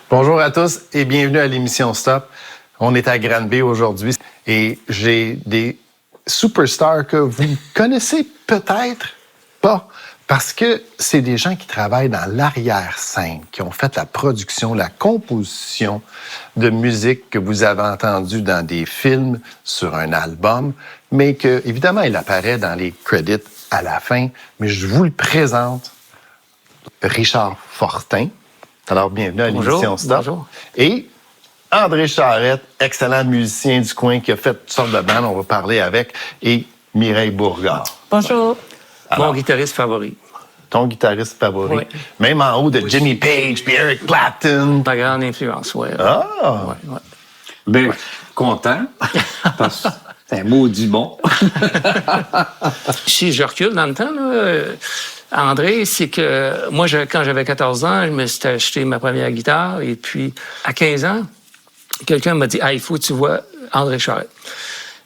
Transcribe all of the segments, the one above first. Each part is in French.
Bonjour à tous et bienvenue à l'émission Stop. On est à Granby aujourd'hui et j'ai des superstars que vous connaissez peut-être pas parce que c'est des gens qui travaillent dans l'arrière-scène, qui ont fait la production, la composition de musique que vous avez entendue dans des films, sur un album, mais que, évidemment, il apparaît dans les credits à la fin. Mais je vous le présente, Richard Fortin. Alors, bienvenue à l'émission Stop. Bonjour. Et André Charette, excellent musicien du coin qui a fait toutes sortes de bandes, on va parler avec, et Mireille Bourgard. Bonjour. Alors, Mon guitariste favori. Ton guitariste favori. Oui. Même en haut de Jimmy Page puis Eric Clapton. Ma grande influence, oui. Ah! Ouais. Bien, content, parce que c'est un maudit bon. Si je recule dans le temps, là, André, c'est que moi, quand j'avais 14 ans, je me suis acheté ma première guitare. Et puis, à 15 ans, quelqu'un m'a dit « Ah, il faut que tu vois André Charette. »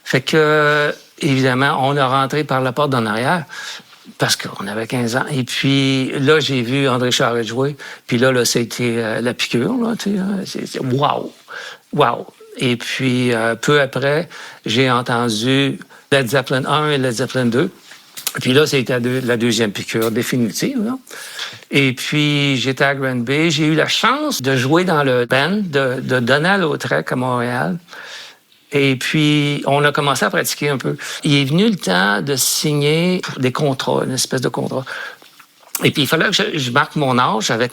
Fait que, évidemment, on a rentré par la porte d'en arrière parce qu'on avait 15 ans. Et puis, là, j'ai vu André Charette jouer. Puis là, c'était la piqûre, là, tu sais. C'est wow! Wow! Et puis, peu après, j'ai entendu Led Zeppelin 1 et Led Zeppelin 2. Puis là, c'était la deuxième piqûre définitive, là. Et puis, j'étais à Granby. J'ai eu la chance de jouer dans le band de Donald-Lautrec à Montréal. Et puis, on a commencé à pratiquer un peu. Il est venu le temps de signer des contrats, une espèce de contrat. Et puis, il fallait que je marque mon âge avec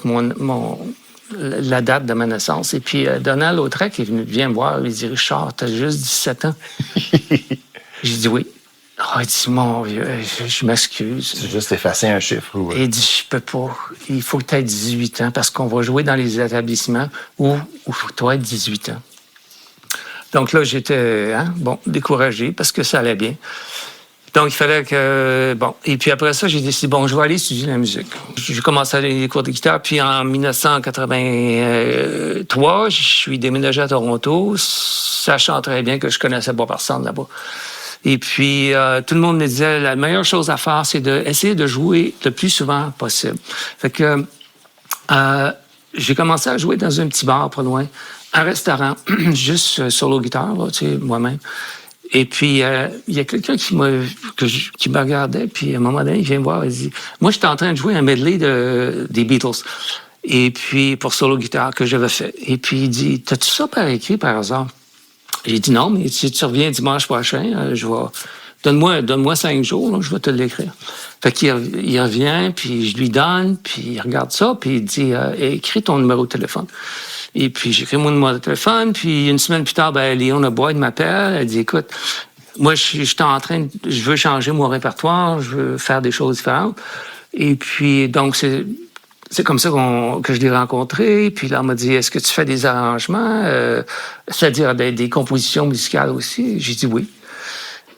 la date de ma naissance. Et puis, Donald-Lautrec vient me voir. Il dit « Richard, t'as juste 17 ans. » J'ai dit « Oui. » Ah, il dit « Mon vieux, je m'excuse. » C'est juste effacer un chiffre. Et il dit « Je peux pas. Il faut que tu aies 18 ans parce qu'on va jouer dans les établissements où il faut que tu aies 18 ans. » Donc là, j'étais découragé parce que ça allait bien. Donc, il fallait que... Bon. Et puis après ça, j'ai décidé, je vais aller étudier la musique. J'ai commencé à aller des cours de guitare. Puis en 1983, je suis déménagé à Toronto, sachant très bien que je connaissais pas personne là-bas. Et puis, tout le monde me disait, la meilleure chose à faire, c'est d'essayer de jouer le plus souvent possible. Fait que j'ai commencé à jouer dans un petit bar pas loin, un restaurant, juste solo guitare, là, tu sais, moi-même. Et puis, il y a quelqu'un qui me regardait, puis à un moment donné, il vient me voir, il dit, moi, j'étais en train de jouer un medley des Beatles. Et puis, pour solo guitare que j'avais fait. Et puis, il dit, t'as-tu ça par écrit, par hasard? J'ai dit non, mais si tu reviens dimanche prochain, donne-moi 5 jours, là, je vais te l'écrire. Fait qu'il revient, puis je lui donne, puis il regarde ça, puis il dit, écris ton numéro de téléphone. Et puis, j'écris mon numéro de téléphone, puis une semaine plus tard, Léona Boyd m'appelle, elle dit, écoute, moi, je veux changer mon répertoire, je veux faire des choses différentes. Et puis, donc, c'est comme ça que je l'ai rencontré. Puis là, on m'a dit, est-ce que tu fais des arrangements? C'est-à-dire des compositions musicales aussi? J'ai dit oui.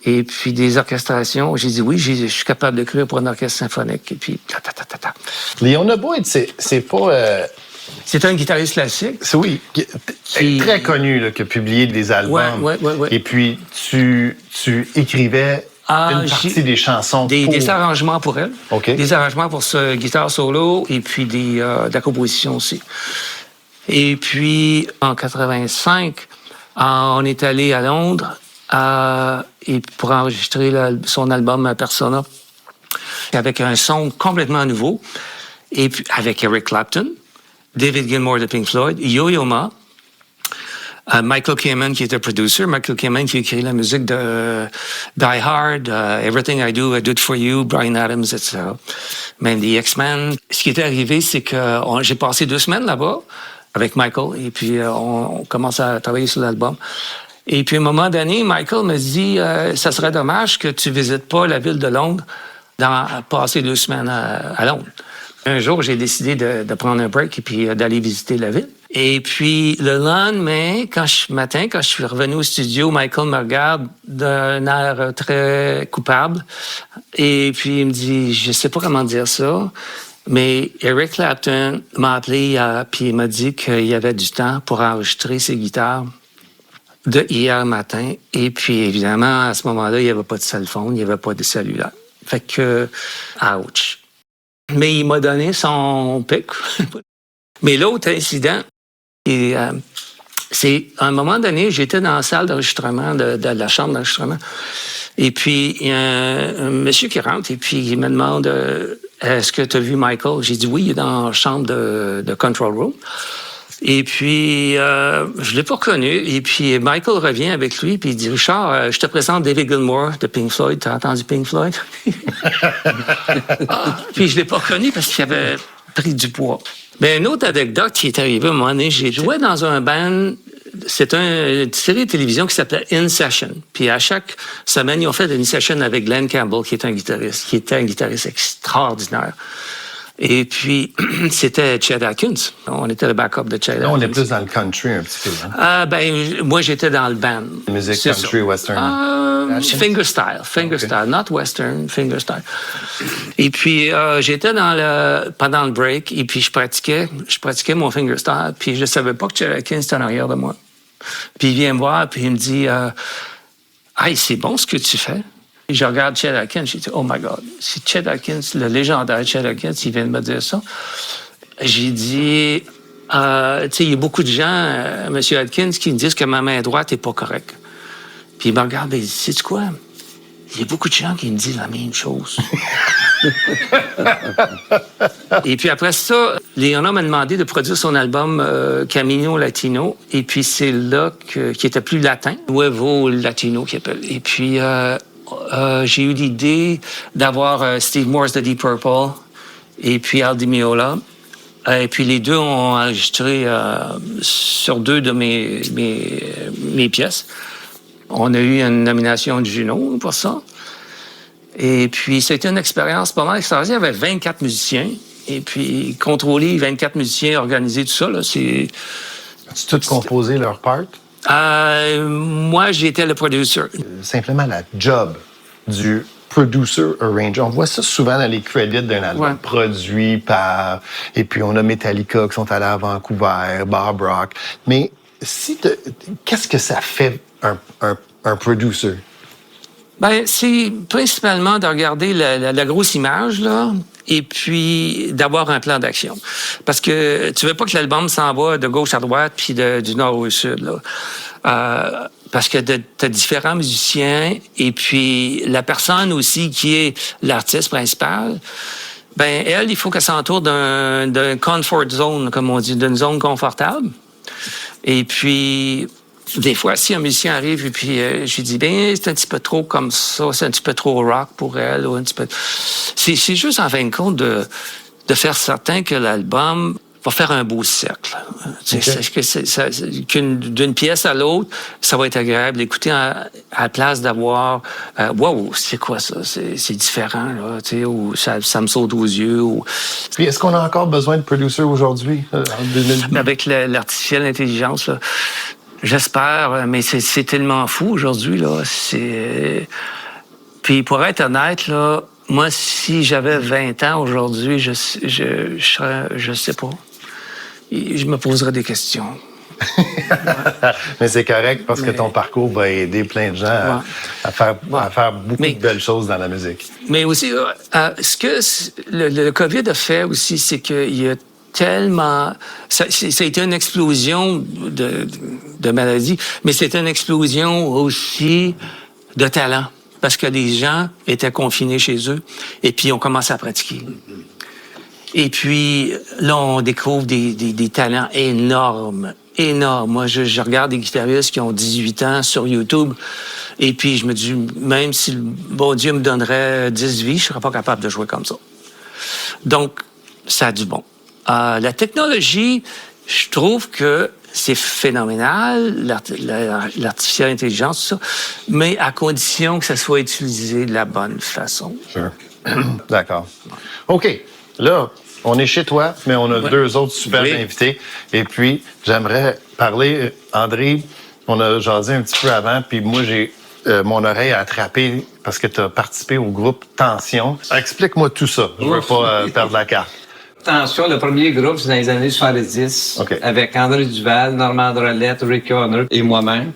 Et puis des orchestrations, j'ai dit oui, je suis capable d'écrire pour un orchestre symphonique. Et puis, Léona Boyd, c'est pas... C'est un guitariste classique. Oui, très connu, là, qui a publié des albums. Ouais. Et puis, tu écrivais une partie des chansons. Des arrangements pour elle. OK. Des arrangements pour ce guitare solo et puis de la composition aussi. Et puis, en 85, on est allé à Londres et pour enregistrer son album Persona avec un son complètement nouveau. Et puis, avec Eric Clapton, David Gilmour de Pink Floyd, Yo-Yo Ma, Michael Kamen qui était producer, Michael Kamen qui a écrit la musique de Die Hard, Everything I Do It For You, Bryan Adams, etc. Même des X-Men. Ce qui est arrivé, c'est que j'ai passé 2 semaines là-bas avec Michael et puis on commence à travailler sur l'album. Et puis à un moment donné, Michael me dit ça serait dommage que tu visites pas la ville de Londres passer 2 semaines à Londres. Un jour, j'ai décidé de prendre un break et puis d'aller visiter la ville. Et puis, le lendemain, quand je suis revenu au studio, Michael me regarde d'un air très coupable. Et puis, il me dit, je sais pas comment dire ça, mais Eric Clapton m'a appelé puis il m'a dit qu'il y avait du temps pour enregistrer ses guitares de hier matin. Et puis, évidemment, à ce moment-là, il n'y avait pas de cell phone, il n'y avait pas de cellulaire. Fait que, ouch. Mais il m'a donné son pic. Mais l'autre incident, c'est à un moment donné, j'étais dans la salle d'enregistrement, de la chambre d'enregistrement. Et puis, il y a un monsieur qui rentre et puis il me demande est-ce que tu as vu Michael? J'ai dit oui, il est dans la chambre de Control Room. Et puis, je l'ai pas reconnu. Et puis, Michael revient avec lui, puis il dit Richard, je te présente David Gilmour de Pink Floyd. T'as entendu Pink Floyd? Puis, je l'ai pas reconnu parce qu'il avait pris du poids. Mais une autre anecdote qui est arrivée à un moment donné, j'ai joué dans un band. C'est une série de télévision qui s'appelait In Session. Puis à chaque semaine, ils ont fait une session avec Glenn Campbell, qui était un guitariste extraordinaire. Et puis, c'était Chet Atkins. On était le backup de Chet Atkins. Là, on est plus dans le country un petit peu. Hein? Moi, j'étais dans le band. Musique country, western. Fingerstyle, not western, fingerstyle. Et puis, j'étais pendant le break, et puis je pratiquais mon fingerstyle, puis je savais pas que Chet Atkins était en arrière de moi. Puis il vient me voir, puis il me dit hey, c'est bon ce que tu fais. Et je regarde Chet Atkins, j'ai dit, oh my God, c'est Chet Atkins, le légendaire Chet Atkins, il vient de me dire ça. J'ai dit, tu sais, il y a beaucoup de gens, M. Atkins, qui me disent que ma main droite n'est pas correcte. Puis il me regarde et il dit, sais-tu quoi? Il y a beaucoup de gens qui me disent la même chose. Et puis après ça, Léonard m'a demandé de produire son album Camino Latino. Et puis c'est là qui était plus latin, Nuevo Latino qui appelle. Et puis j'ai eu l'idée d'avoir Steve Morse de Deep Purple et puis Al Di Meola. Et puis les deux ont enregistré sur deux de mes pièces. On a eu une nomination du Juno pour ça. Et puis, c'était une expérience pas mal extraordinaire. Il y avait 24 musiciens. Et puis, contrôler 24 musiciens, organiser tout ça, là, c'est... As-tu tout composé leur part? Moi, j'étais le producer. Simplement la job du producer arranger. On voit ça souvent dans les credits d'un album. Ouais. Produit par... Et puis, on a Metallica qui sont allés à Vancouver, Bob Rock. Mais qu'est-ce que ça fait un producer? Ben, c'est principalement de regarder la grosse image, là, et puis d'avoir un plan d'action. Parce que tu veux pas que l'album s'en va de gauche à droite puis du nord au sud, là. Parce que t'as différents musiciens, et puis la personne aussi qui est l'artiste principal, ben elle, il faut qu'elle s'entoure d'un comfort zone, comme on dit, d'une zone confortable. Et puis... Des fois, si un musicien arrive et puis je lui dis, ben c'est un petit peu trop comme ça, c'est un petit peu trop rock pour elle, ou un petit peu... C'est juste en fin de compte de faire certain que l'album va faire un beau cercle. Okay. D'une pièce à l'autre, ça va être agréable d'écouter à la place d'avoir wow, c'est quoi ça? C'est différent, là, tu sais, ou ça me saute aux yeux. Ou... Puis est-ce qu'on a encore besoin de producers aujourd'hui? Avec l'artificielle intelligence, là. J'espère, mais c'est tellement fou aujourd'hui, là. Puis pour être honnête, là, moi, si j'avais 20 ans aujourd'hui, je sais pas. Je me poserais des questions. Mais c'est correct parce que ton parcours va aider plein de gens à faire beaucoup de belles choses dans la musique. Mais aussi, ce que le COVID a fait aussi, c'est qu'il y a tellement... Ça a été une explosion de maladies, mais c'était une explosion aussi de talent, parce que les gens étaient confinés chez eux, et puis on commence à pratiquer. Et puis, là, on découvre des talents énormes. Moi, je regarde des guitaristes qui ont 18 ans sur YouTube, et puis je me dis, même si le bon Dieu me donnerait 10 vies, je serais pas capable de jouer comme ça. Donc, ça a du bon. La technologie, je trouve que c'est phénoménal, l'artificielle intelligence, tout ça, mais à condition que ça soit utilisé de la bonne façon. Sure. D'accord. OK. Là, on est chez toi, mais on a deux autres super invités. Et puis, j'aimerais parler, André, on a jasé un petit peu avant, puis moi, j'ai mon oreille attrapée parce que tu as participé au groupe Tension. Explique-moi tout ça. Je veux pas perdre la carte. Tension, le premier groupe, c'est dans les années 70, avec André Duval, Normand Drolette, Ricky Honor et moi-même.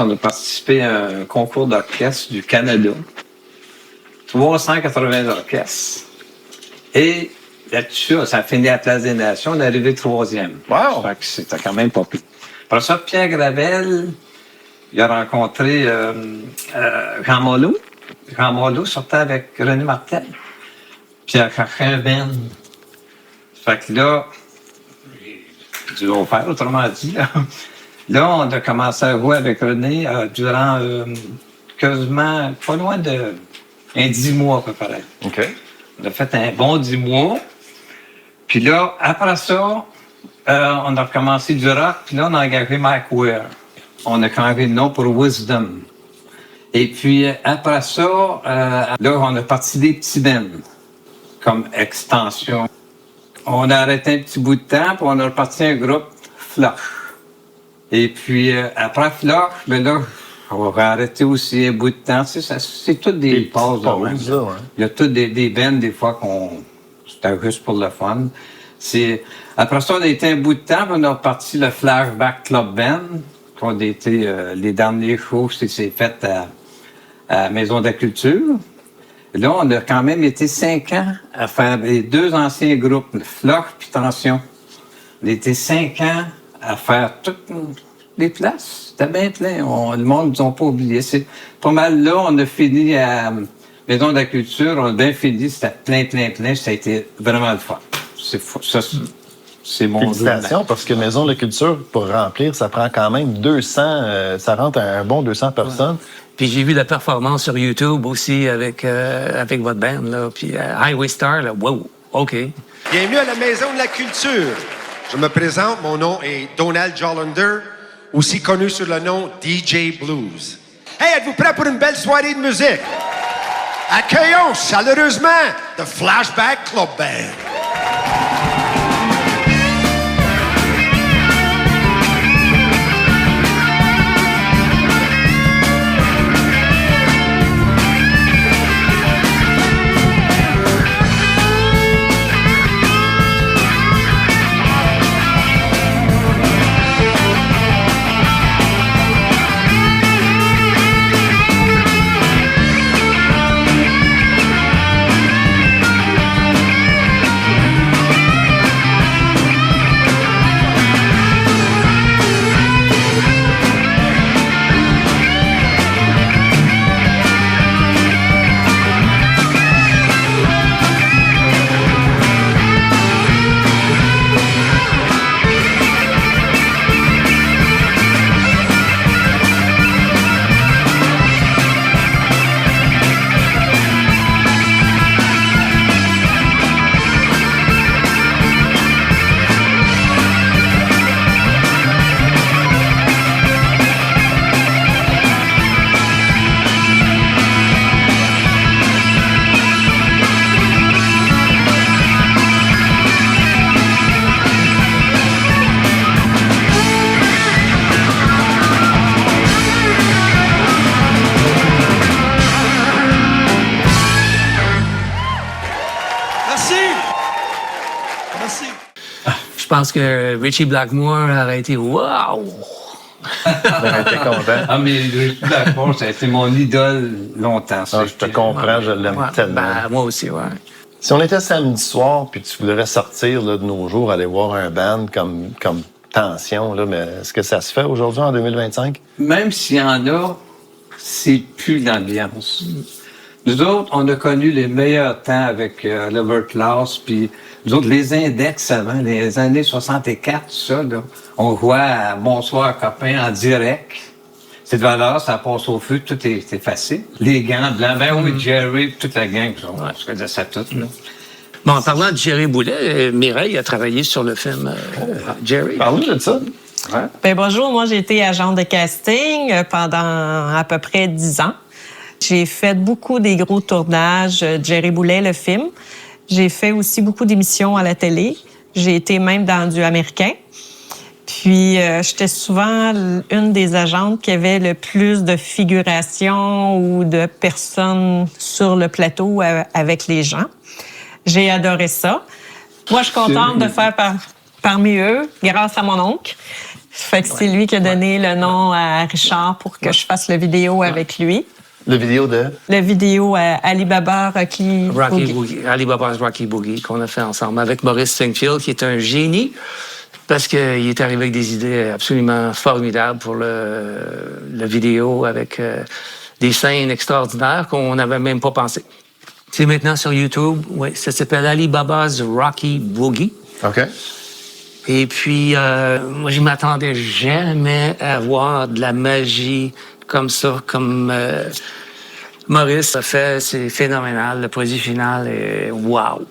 on a participé à un concours d'orchestre du Canada. 380 orchestres. Et là-dessus, ça a fini à la Place des Nations. On est arrivé 3e. Wow! Fait que c'était quand même pas pire. Après ça, Pierre Gravel, il a rencontré Jean Molot. Jean Molot sortait avec René Martel. Puis il a cherché un band. Fait que là, du long faire, autrement dit. Là, on a commencé à jouer avec René durant quasiment pas loin de 10 mois à peu près. OK. On a fait un bon 10 mois. Puis là, après ça, on a recommencé du rock. Puis là, on a engagé Mike Weir. On a changé le nom pour Wisdom. Et puis, après ça, là, on a parti des petits bands comme extension. On a arrêté un petit bout de temps, puis on a reparti un groupe Flush. Et puis, après Flush, ben là, on va arrêter aussi un bout de temps. C'est toutes des pauses. Là, ouais. Il y a toutes des bands, des fois, c'était juste pour le fun. Après ça, on a été un bout de temps, puis on a reparti le Flashback Club Band. On a été, les derniers shows, c'est fait à la Maison de la Culture. Là, on a quand même été 5 ans à faire les 2 anciens groupes, le Flush puis Tension. On a été 5 ans à faire toutes les places. C'était bien plein. Le monde ne nous a pas oublié. C'est pas mal là. On a fini à Maison de la Culture. On a bien fini. C'était plein. Ça a été vraiment le fun. C'est fou. Ça, c'est mon Félicitations, parce que Maison de la Culture, pour remplir, ça prend quand même 200... ça rentre à un bon 200 personnes. Puis j'ai vu la performance sur YouTube aussi avec votre band, là. Puis Highway Star, là, wow, OK. Bienvenue à la Maison de la Culture. Je me présente, mon nom est Donald Jollander, aussi connu sous le nom DJ Blues. Hey, êtes-vous prêts pour une belle soirée de musique? Accueillons chaleureusement The Flashback Club Band. Je pense que Richie Blackmore aurait été wow! J'aurais été content. Ah, mais Richie Blackmore, ça a été mon idole longtemps. Ah, je te comprends, je l'aime tellement. Ben, moi aussi, ouais. Si on était samedi soir, puis tu voudrais sortir là, de nos jours, aller voir un band comme Tension, là, mais est-ce que ça se fait aujourd'hui, en 2025? Même s'il y en a, c'est plus l'ambiance. Nous autres, on a connu les meilleurs temps avec l'Overclass, puis nous autres, les index avant, les années 64, ça, là, on jouait à Bonsoir copain en direct. C'est de valeur, ça passe au feu, tout est facile. Les gants blancs, ben oui, Jerry, toute la gang, je connais ça tout, là. Bon, en parlant de Jerry Boulet, Mireille a travaillé sur le film Jerry. Parle-nous de ça. Ouais. Ben bonjour, moi j'ai été agente de casting pendant à peu près 10 ans. J'ai fait beaucoup des gros tournages, Jerry Boulet, le film. J'ai fait aussi beaucoup d'émissions à la télé. J'ai été même dans du américain. Puis, j'étais souvent une des agentes qui avait le plus de figuration ou de personnes sur le plateau avec les gens. J'ai adoré ça. Moi, je suis contente de faire parmi eux, grâce à mon oncle. Fait que c'est lui qui a donné le nom à Richard pour que je fasse la vidéo avec lui. La vidéo de... La vidéo Alibaba Rocky Boogie. Alibaba's Rocky Boogie qu'on a fait ensemble avec Maurice Singfield, qui est un génie parce qu'il est arrivé avec des idées absolument formidables pour la vidéo avec des scènes extraordinaires qu'on n'avait même pas pensé. C'est maintenant sur YouTube. Oui, ça s'appelle Alibaba's Rocky Boogie. OK. Et puis, moi, je m'attendais jamais à voir de la magie comme ça, comme Maurice a fait. C'est phénoménal. Le produit final est wow.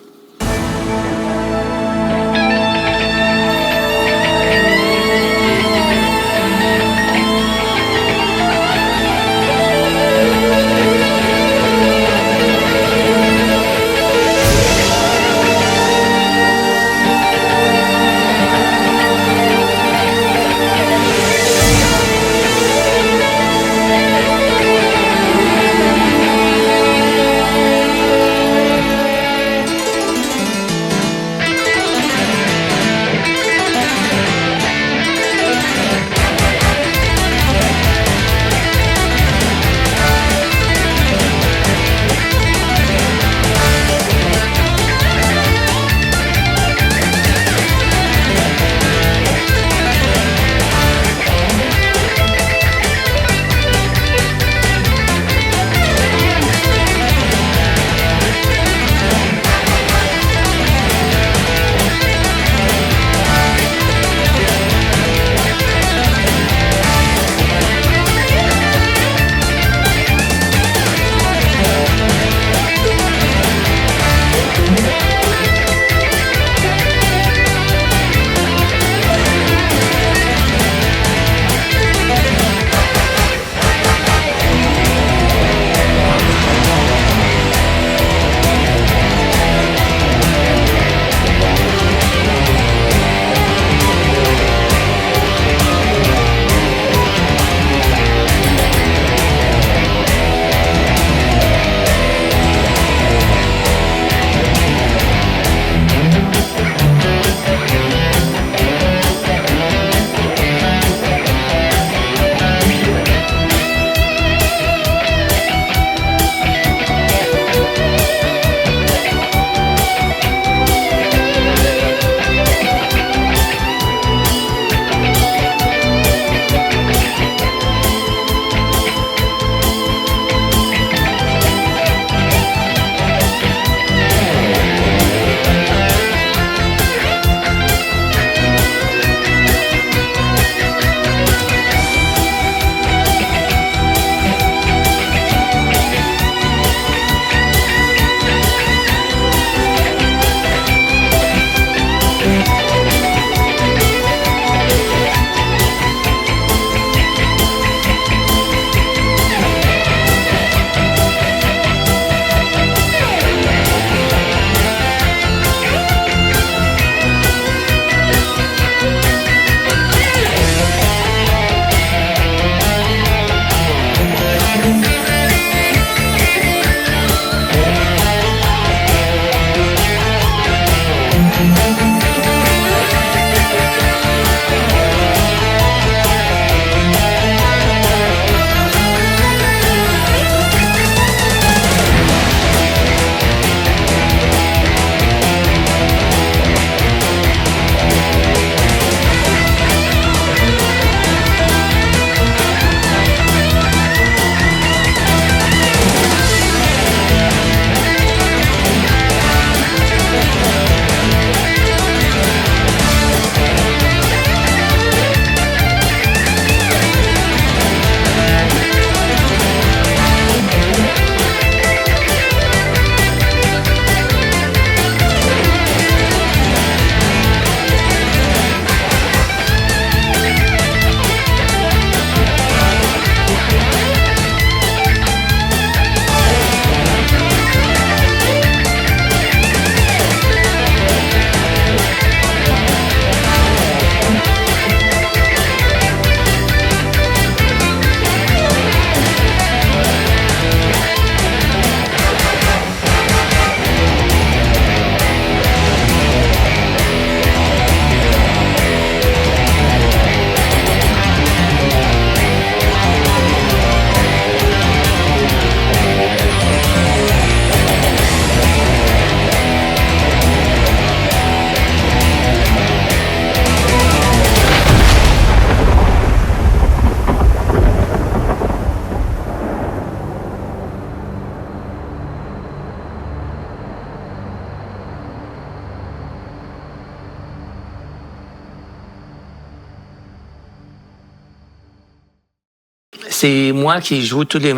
C'est moi qui joue tous les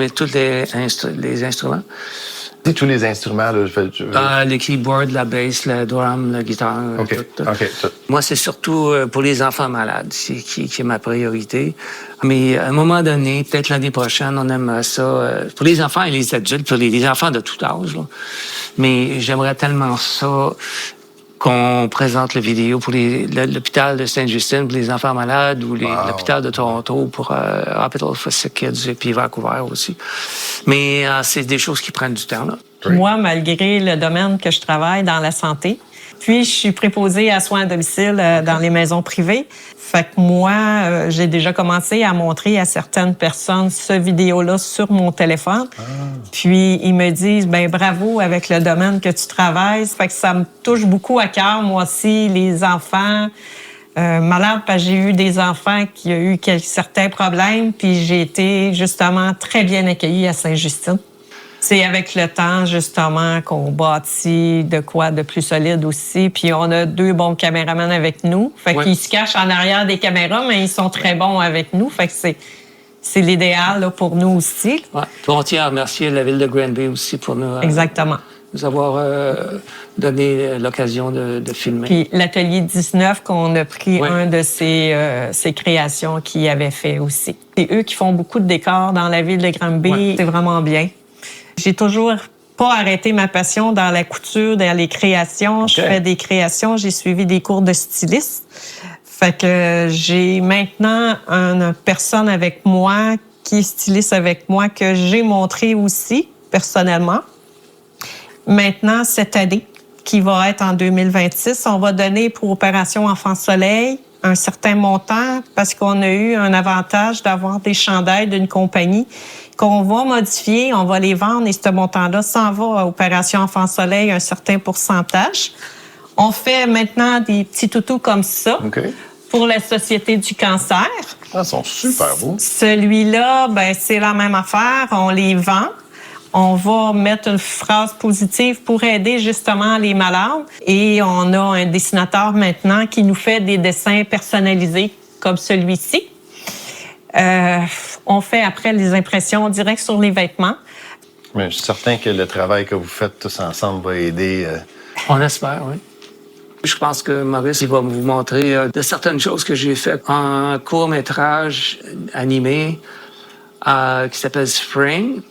instruments. Dis tous les instruments, là, Le keyboard, la bass, le drum, la guitare. OK, tout. tout. Moi, c'est surtout pour les enfants malades, c'est qui est ma priorité. Mais à un moment donné, peut-être l'année prochaine, on aimerait ça. Pour les enfants et les adultes, pour les enfants de tout âge. Là. Mais j'aimerais tellement ça qu'on présente la vidéo pour l'hôpital de Sainte-Justine pour les enfants malades ou l'hôpital de Toronto pour Hospital for Sick Kids et puis Vancouver aussi. Mais c'est des choses qui prennent du temps. Là. Moi, malgré le domaine que je travaille dans la santé, puis je suis préposée à soins à domicile dans les maisons privées. Fait que moi, j'ai déjà commencé à montrer à certaines personnes ce vidéo-là sur mon téléphone. Puis ils me disent, ben bravo avec le domaine que tu travailles. Fait que ça me touche beaucoup à cœur, moi aussi, les enfants malades, parce que j'ai eu des enfants qui ont eu certains problèmes, puis j'ai été justement très bien accueillie à Sainte-Justine. C'est avec le temps, justement, qu'on bâtit de quoi de plus solide aussi. Puis on a 2 bons caméramans avec nous. Fait qu'ils se cachent en arrière des caméras, mais ils sont très bons avec nous. Fait que c'est l'idéal là, pour nous aussi. Ouais. Puis on tient à remercier la ville de Granby aussi pour Exactement. nous avoir donné l'occasion de filmer. Puis l'Atelier 19, qu'on a pris un de ses créations qu'il avait fait aussi. C'est eux qui font beaucoup de décors dans la ville de Granby. Ouais. C'est vraiment bien. J'ai toujours pas arrêté ma passion dans la couture, dans les créations. Okay. Je fais des créations. J'ai suivi des cours de styliste. Fait que j'ai maintenant une personne avec moi qui est styliste avec moi que j'ai montré aussi personnellement. Maintenant, cette année, qui va être en 2026, on va donner pour Opération Enfant Soleil un certain montant parce qu'on a eu un avantage d'avoir des chandails d'une compagnie qu'on va modifier, on va les vendre et ce montant-là s'en va à Opération Enfant Soleil un certain pourcentage. On fait maintenant des petits toutous comme ça pour la Société du cancer. Ah, ils sont super beaux. Celui-là, ben c'est la même affaire, on les vend. On va mettre une phrase positive pour aider justement les malades. Et on a un dessinateur maintenant qui nous fait des dessins personnalisés comme celui-ci. On fait après les impressions directes sur les vêtements. Mais je suis certain que le travail que vous faites tous ensemble va aider. On espère, oui. Je pense que Maurice il va vous montrer de certaines choses que j'ai faites. Un court-métrage animé qui s'appelle Spring,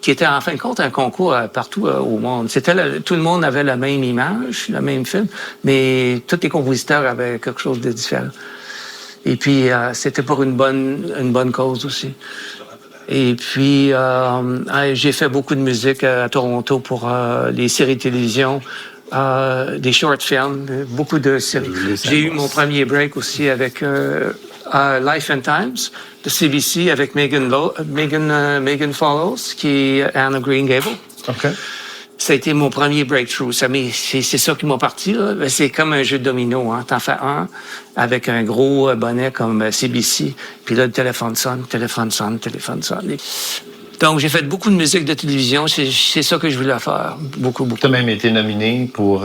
qui était en fin de compte un concours partout au monde. Tout le monde avait la même image, le même film, mais tous les compositeurs avaient quelque chose de différent. Et puis, c'était pour une bonne cause aussi. Et puis, j'ai fait beaucoup de musique à Toronto pour les séries de télévision, des short films, beaucoup de séries. J'ai eu mon premier break aussi avec Life and Times de CBC avec Megan Follows, qui est Anne of Green Gables. OK. Ça a été mon premier breakthrough. C'est ça qui m'a parti. Là. C'est comme un jeu de domino. Hein. T'en fais un avec un gros bonnet comme CBC. Puis là, le téléphone sonne. Donc, j'ai fait beaucoup de musique de télévision. C'est ça que je voulais faire. Beaucoup. Tu as même été nominé pour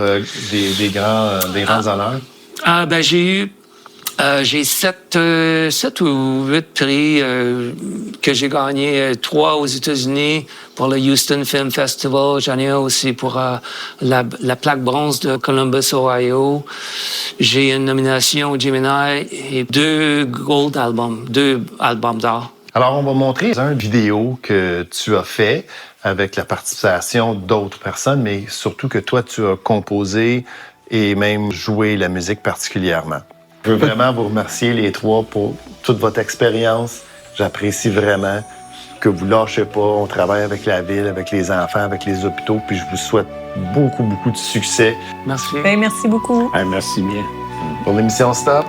des grands honneurs. Ben, j'ai 7 ou 8 prix que j'ai gagné. 3 aux États-Unis pour le Houston Film Festival. J'en ai un aussi pour la plaque bronze de Columbus, Ohio. J'ai une nomination au Gemini et 2 gold albums, 2 albums d'art. Alors, on va montrer une vidéo que tu as fait avec la participation d'autres personnes, mais surtout que toi, tu as composé et même joué la musique particulièrement. Je veux vraiment vous remercier les 3 pour toute votre expérience. J'apprécie vraiment que vous lâchez pas. On travaille avec la ville, avec les enfants, avec les hôpitaux, puis je vous souhaite beaucoup de succès. Merci. Ben, merci beaucoup. Merci bien. Pour l'émission Stop,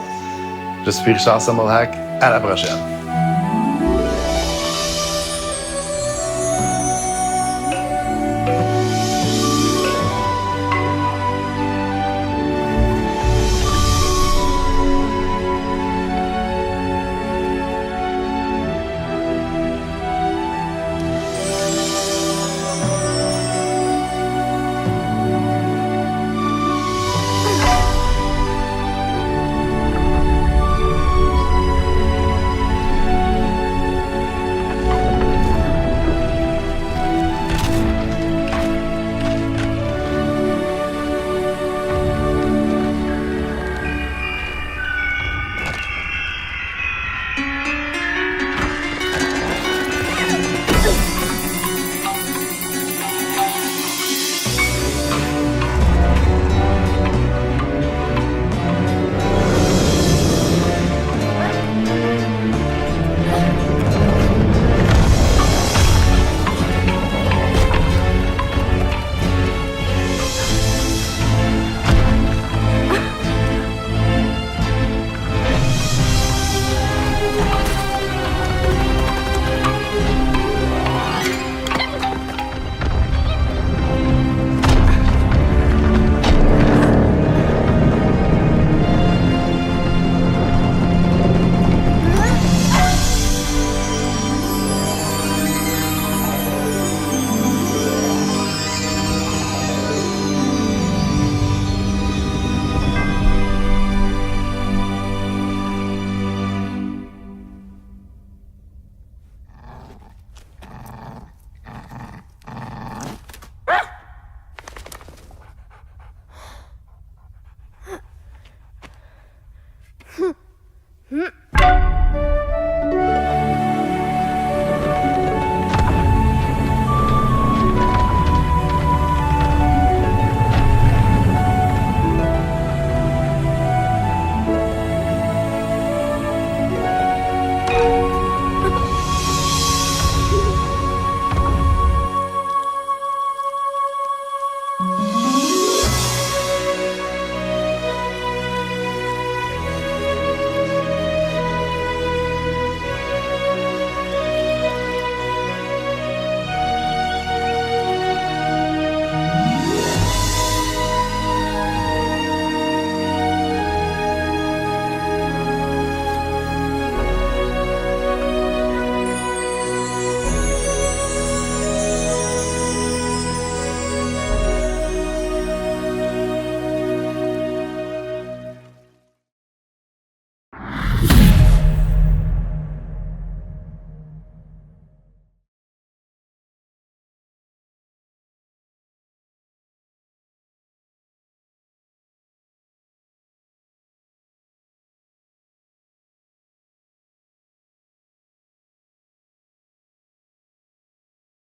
je suis Richard Samolhac. À la prochaine.